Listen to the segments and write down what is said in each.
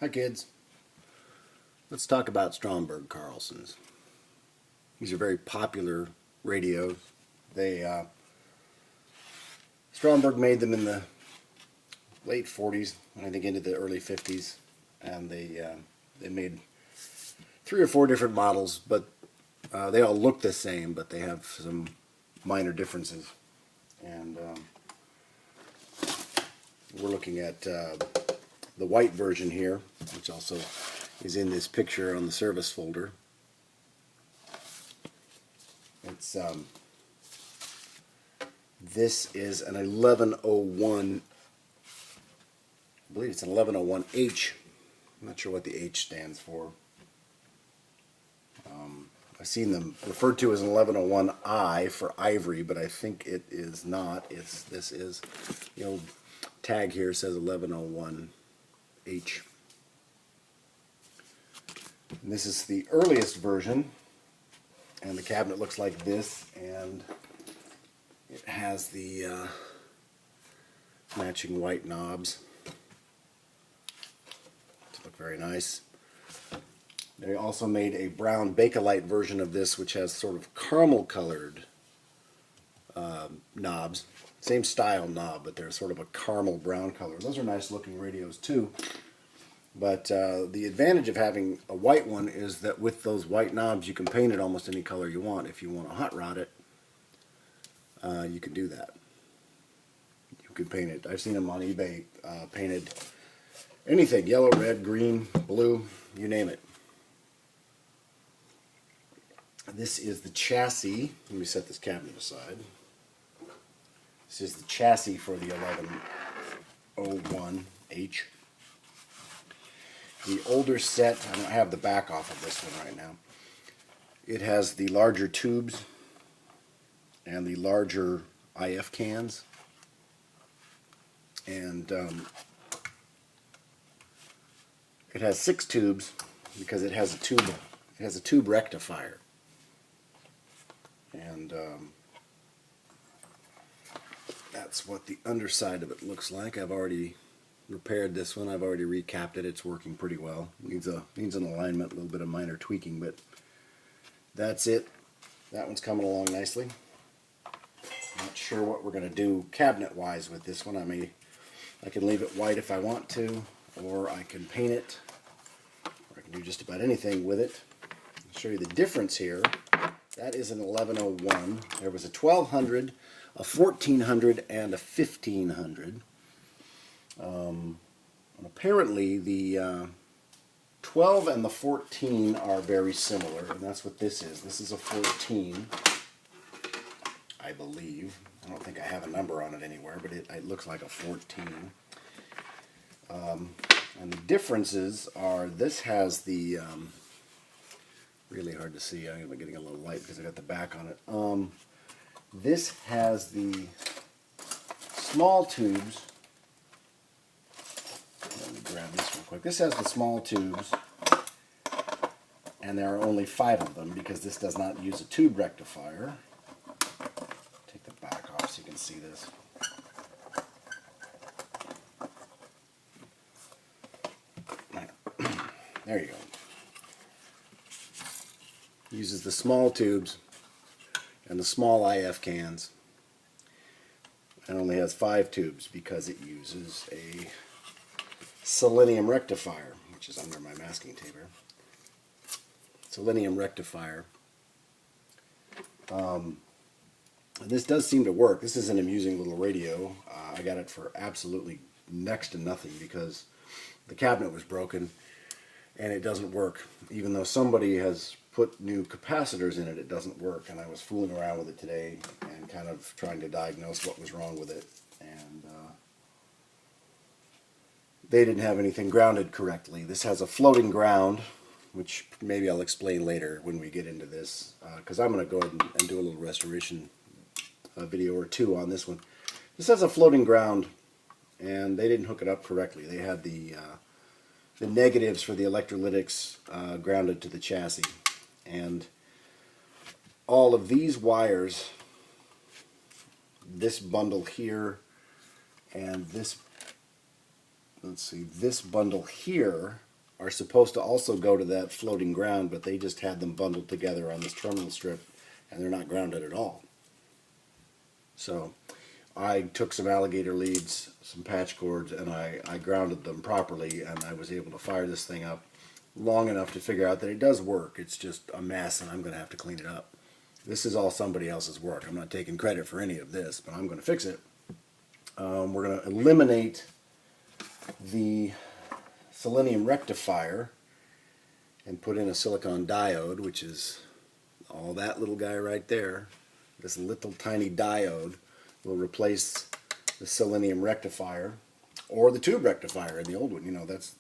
Hi kids. Let's talk about Stromberg Carlsons. These are very popular radios. Stromberg made them in the late 40s, I think into the early 50s, and they made 3 or 4 different models, but they all look the same, but they have some minor differences. And we're looking at the white version here, which also is in this picture on the service folder. It's this is an 1101. I believe it's an 1101H. I'm not sure what the H stands for. I've seen them referred to as an 1101I for ivory, but I think it is not. This is the old tag here says 1101H. And this is the earliest version, and the cabinet looks like this, and it has the matching white knobs to look very nice. They also made a brown Bakelite version of this, which has sort of caramel colored knobs. Same style knob, but they're sort of a caramel brown color. Those are nice looking radios too. But the advantage of having a white one is that with those white knobs you can paint it almost any color you want. If you want to hot rod it, you can do that. You can paint it. I've seen them on eBay painted anything, yellow, red, green, blue, you name it. This is the chassis. Let me set this cabinet aside. This is the chassis for the 1101H. The older set, I don't have the back off of this one right now. It has the larger tubes and the larger IF cans. And it has 6 tubes because it has a tube. It has a tube rectifier. And that's what the underside of it looks like. I've already repaired this one. I've already recapped it. It's working pretty well. Needs an alignment, a little bit of minor tweaking, but that's it. That one's coming along nicely. Not sure what we're going to do cabinet-wise with this one. I can leave it white if I want to, or I can paint it, or I can do just about anything with it. I'll show you the difference here. That is an 1101. There was a 1200, a 1400, and a 1500. And apparently the 12 and the 14 are very similar, and that's what this is. This is a 14, I believe. I don't think I have a number on it anywhere, but it looks like a 14. And the differences are, this has the really hard to see. I'm getting a little light because I got the back on it. This has the small tubes. Let me grab this real quick. This has the small tubes, and there are only 5 of them because this does not use a tube rectifier. Take the back off so you can see this. There you go. Uses the small tubes and the small IF cans, and only has 5 tubes because it uses a selenium rectifier, which is under my masking tape here. Selenium rectifier. This does seem to work. This is an amusing little radio. I got it for absolutely next to nothing because the cabinet was broken and it doesn't work. Even though somebody has put new capacitors in it, it doesn't work. And I was fooling around with it today and kind of trying to diagnose what was wrong with it. And they didn't have anything grounded correctly. This has a floating ground, which maybe I'll explain later when we get into this, because I'm going to go ahead and do a little restoration video or 2 on this one. This has a floating ground, and they didn't hook it up correctly. They had the negatives for the electrolytics grounded to the chassis, and all of these wires, this bundle here and this, let's see, this bundle here are supposed to also go to that floating ground, but they just had them bundled together on this terminal strip, and they're not grounded at all. So I took some alligator leads, some patch cords, and I grounded them properly, and I was able to fire this thing up long enough to figure out that it does work. It's just a mess, and I'm going to have to clean it up. This is all somebody else's work. I'm not taking credit for any of this, but I'm going to fix it. We're going to eliminate the selenium rectifier and put in a silicon diode, which is all that little guy right there. This little tiny diode will replace the selenium rectifier or the tube rectifier in the old one. You know, this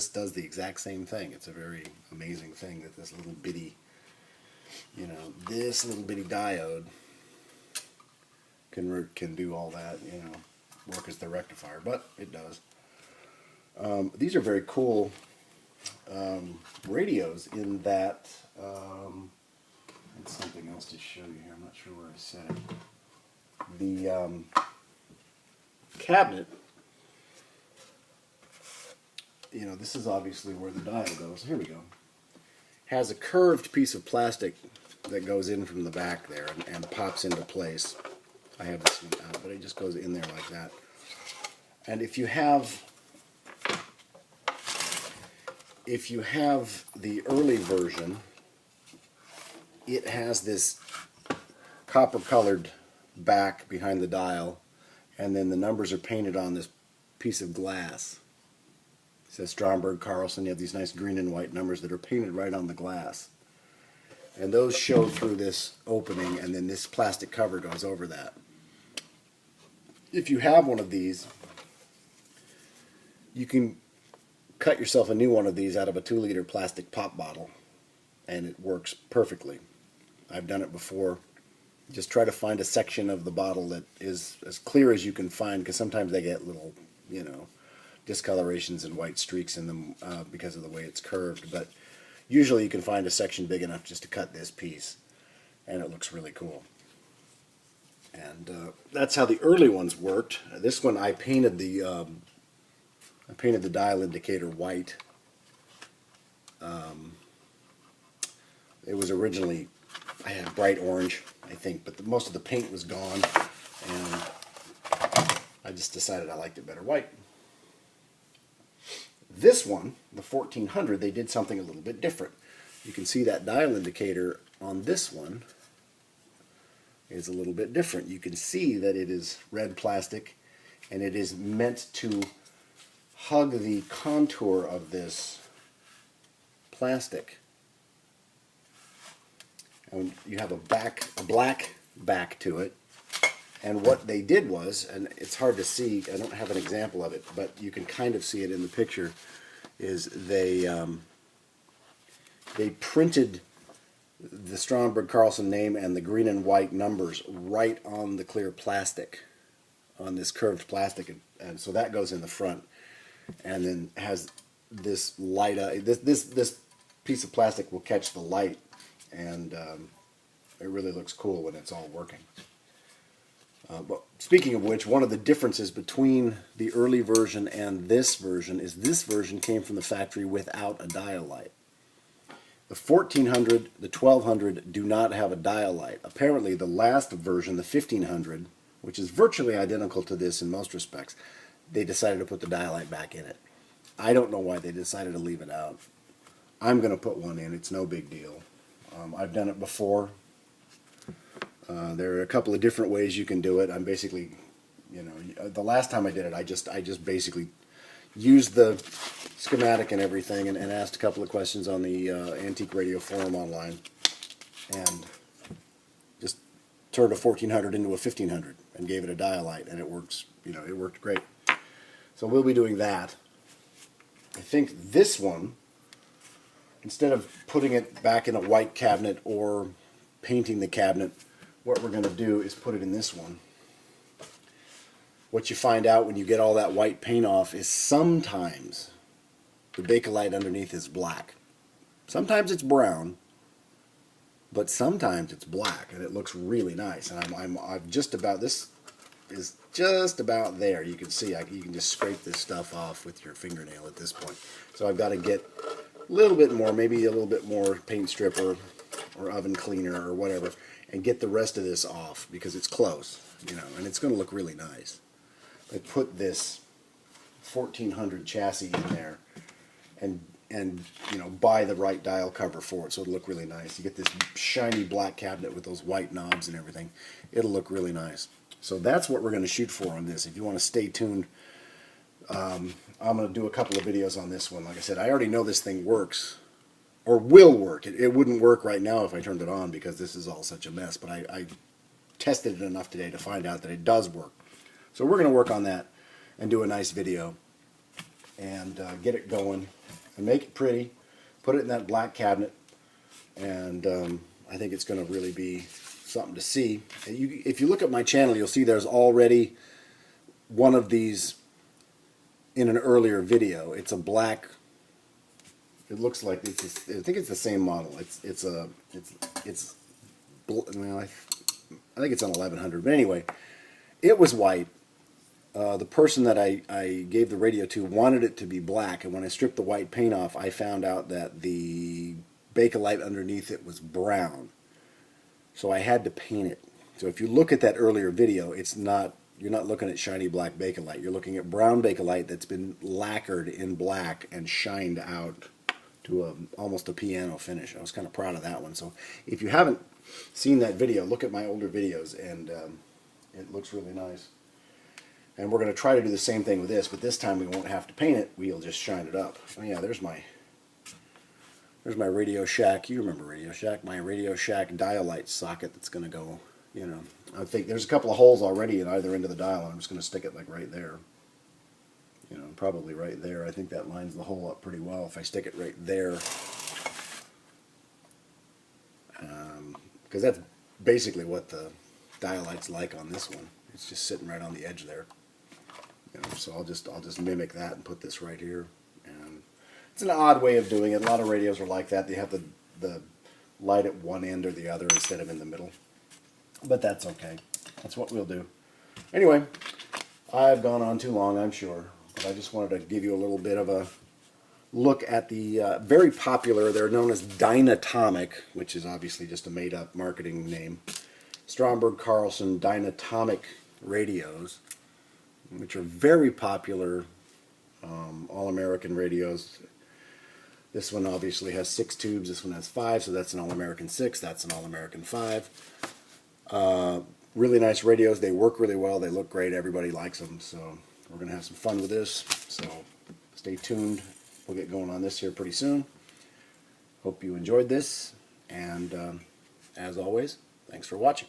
does the exact same thing. It's a very amazing thing that this little bitty, you know, this little bitty diode can do all that, you know, work as the rectifier, but it does. These are very cool radios in that, and something else to show you here, I'm not sure where I set it. The cabinet, you know, this is obviously where the dial goes, here we go, has a curved piece of plastic that goes in from the back there and pops into place. I have this one out, but it just goes in there like that. And if you have the early version, it has this copper colored back behind the dial, and then the numbers are painted on this piece of glass. It says Stromberg Carlson. You have these nice green and white numbers that are painted right on the glass, and those show through this opening, and then this plastic cover goes over that. If you have one of these, you can cut yourself a new one of these out of a 2-liter plastic pop bottle, and it works perfectly. I've done it before. Just try to find a section of the bottle that is as clear as you can find, because sometimes they get little, you know, discolorations and white streaks in them because of the way it's curved, but usually you can find a section big enough just to cut this piece, and it looks really cool. And that's how the early ones worked. This one I painted the dial indicator white. It was originally, I had bright orange, I think, but most of the paint was gone, and I just decided I liked it better white. This one, the 1400, they did something a little bit different. You can see that dial indicator on this one is a little bit different. You can see that it is red plastic, and it is meant to hug the contour of this plastic. And you have a black back to it. And what they did was, and it's hard to see, I don't have an example of it, but you can kind of see it in the picture, is they printed the Stromberg Carlson name and the green and white numbers right on the clear plastic, on this curved plastic, and so that goes in the front, and then has this light. This piece of plastic will catch the light, and it really looks cool when it's all working. But speaking of which, one of the differences between the early version and this version is this version came from the factory without a dial light. The 1400, the 1200 do not have a dial light. Apparently the last version, the 1500, which is virtually identical to this in most respects, they decided to put the dial light back in it. I don't know why they decided to leave it out. I'm going to put one in. It's no big deal. I've done it before. There are a couple of different ways you can do it. I'm basically, you know, the last time I did it, I just basically used the schematic and everything, and asked a couple of questions on the Antique Radio forum online, and just turned a 1400 into a 1500 and gave it a dial light, and it works. You know, it worked great. So we'll be doing that. I think this one, instead of putting it back in a white cabinet or painting the cabinet, what we're going to do is put it in this one. What you find out when you get all that white paint off is sometimes the Bakelite underneath is black. Sometimes it's brown, but sometimes it's black, and it looks really nice. And I've just about, this is just about there. You can see you can just scrape this stuff off with your fingernail at this point. So I've got to get a little bit more, maybe a little bit more paint stripper or oven cleaner or whatever, and get the rest of this off because it's close, you know, and it's going to look really nice. I put this 1400 chassis in there and you know, buy the right dial cover for it so it'll look really nice. You get this shiny black cabinet with those white knobs and everything. It'll look really nice. So that's what we're going to shoot for on this. If you want to stay tuned, I'm going to do a couple of videos on this one. Like I said, I already know this thing works, or will work. It wouldn't work right now if I turned it on because this is all such a mess, but I tested it enough today to find out that it does work. So we're going to work on that and do a nice video and get it going and make it pretty, put it in that black cabinet, and I think it's going to really be something to see. If you look at my channel, you'll see there's already one of these in an earlier video. It's a black. It looks like I think it's the same model. I think it's an 1100, but anyway, it was white. The person that I gave the radio to wanted it to be black, and when I stripped the white paint off, I found out that the Bakelite underneath it was brown. So I had to paint it. So if you look at that earlier video, you're not looking at shiny black Bakelite. You're looking at brown Bakelite that's been lacquered in black and shined out to almost a piano finish. I was kind of proud of that one. So if you haven't seen that video, look at my older videos, and it looks really nice. And we're going to try to do the same thing with this, but this time we won't have to paint it. We'll just shine it up. Oh yeah, there's my Radio Shack. You remember Radio Shack? My Radio Shack dial light socket that's going to go, you know. I think there's a couple of holes already at either end of the dial, and I'm just going to stick it like right there. You know, probably right there. I think that lines the hole up pretty well if I stick it right there. Because that's basically what the dial light's like on this one. It's just sitting right on the edge there. You know, so I'll just mimic that and put this right here. And it's an odd way of doing it. A lot of radios are like that. They have the light at one end or the other instead of in the middle. But that's okay. That's what we'll do. Anyway, I've gone on too long, I'm sure. But I just wanted to give you a little bit of a look at the very popular, they're known as Dynatomic, which is obviously just a made-up marketing name, Stromberg Carlson Dynatomic radios, which are very popular all-American radios. This one obviously has 6 tubes, this one has 5, so that's an all-American 6, that's an all-American 5. Really nice radios, they work really well, they look great, everybody likes them, so we're going to have some fun with this, so stay tuned. We'll get going on this here pretty soon. Hope you enjoyed this, and as always, thanks for watching.